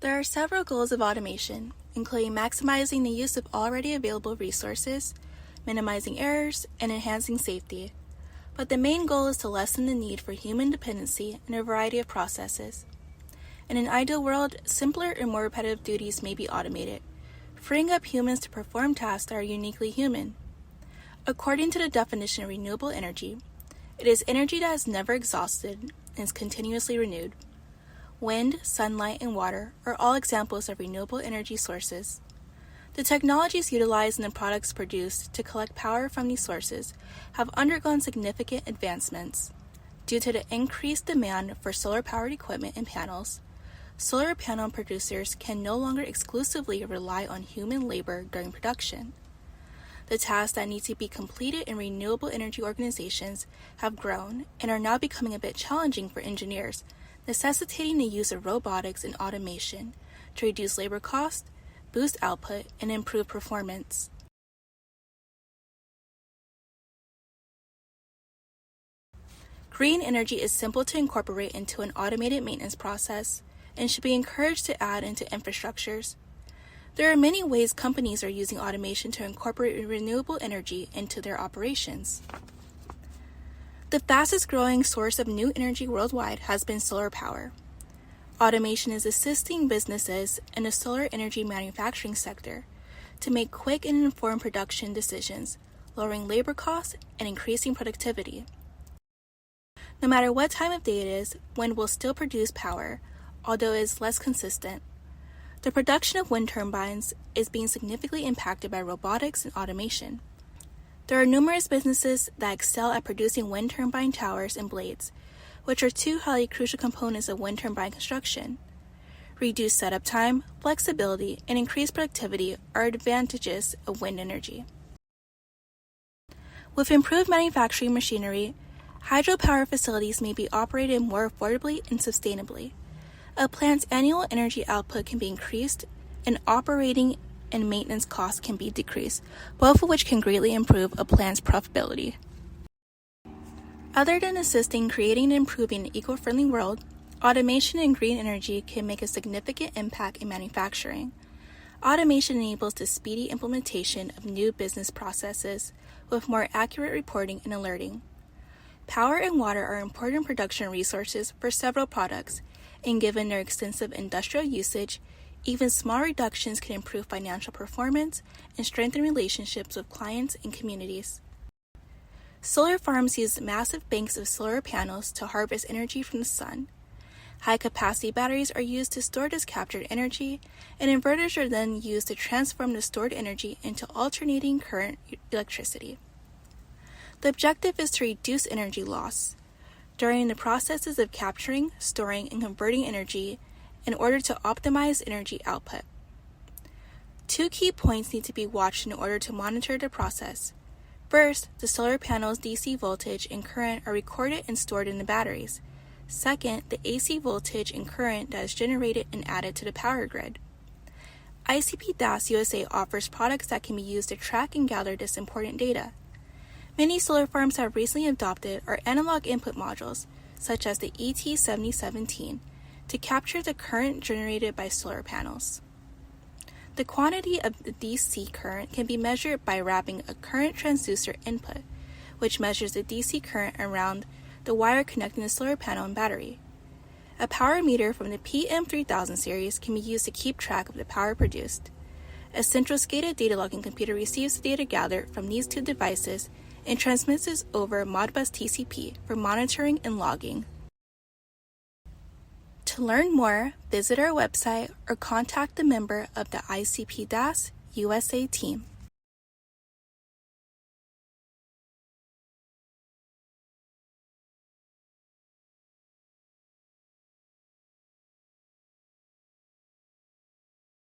There are several goals of automation, including maximizing the use of already available resources, minimizing errors, and enhancing safety. But the main goal is to lessen the need for human dependency in a variety of processes. In an ideal world, simpler and more repetitive duties may be automated, freeing up humans to perform tasks that are uniquely human. According to the definition of renewable energy, it is energy that is never exhausted and is continuously renewed. Wind, sunlight, and water are all examples of renewable energy sources. The technologies utilized in the products produced to collect power from these sources have undergone significant advancements. Due to the increased demand for solar-powered equipment and panels, solar panel producers can no longer exclusively rely on human labor during production. The tasks that need to be completed in renewable energy organizations have grown and are now becoming a bit challenging for engineers, necessitating the use of robotics and automation to reduce labor costs, boost output, and improve performance. Green energy is simple to incorporate into an automated maintenance process and should be encouraged to add into infrastructures. There are many ways companies are using automation to incorporate renewable energy into their operations. The fastest growing source of new energy worldwide has been solar power. Automation is assisting businesses in the solar energy manufacturing sector to make quick and informed production decisions, lowering labor costs and increasing productivity. No matter what time of day it is, wind will still produce power, although it is less consistent. The production of wind turbines is being significantly impacted by robotics and automation. There are numerous businesses that excel at producing wind turbine towers and blades, which are two highly crucial components of wind turbine construction. Reduced setup time, flexibility, and increased productivity are advantages of wind energy. With improved manufacturing machinery, hydropower facilities may be operated more affordably and sustainably. A plant's annual energy output can be increased, and operating and maintenance costs can be decreased, both of which can greatly improve a plant's profitability. Other than assisting creating and improving an eco-friendly world, automation and green energy can make a significant impact in manufacturing. Automation enables the speedy implementation of new business processes with more accurate reporting and alerting. Power and water are important production resources for several products, and given their extensive industrial usage, even small reductions can improve financial performance and strengthen relationships with clients and communities. Solar farms use massive banks of solar panels to harvest energy from the sun. High-capacity batteries are used to store this captured energy, and inverters are then used to transform the stored energy into alternating current electricity. The objective is to reduce energy loss during the processes of capturing, storing, and converting energy in order to optimize energy output. Two key points need to be watched in order to monitor the process. First, the solar panel's DC voltage and current are recorded and stored in the batteries. Second, the AC voltage and current that is generated and added to the power grid. ICP DAS USA offers products that can be used to track and gather this important data. Many solar farms have recently adopted our analog input modules, such as the ET7017, to capture the current generated by solar panels. The quantity of the DC current can be measured by wrapping a current transducer input, which measures the DC current around the wire connecting the solar panel and battery. A power meter from the PM3000 series can be used to keep track of the power produced. A central SCADA data logging computer receives the data gathered from these two devices and transmits it over Modbus TCP for monitoring and logging. To learn more, visit our website or contact a member of the ICP DAS USA team.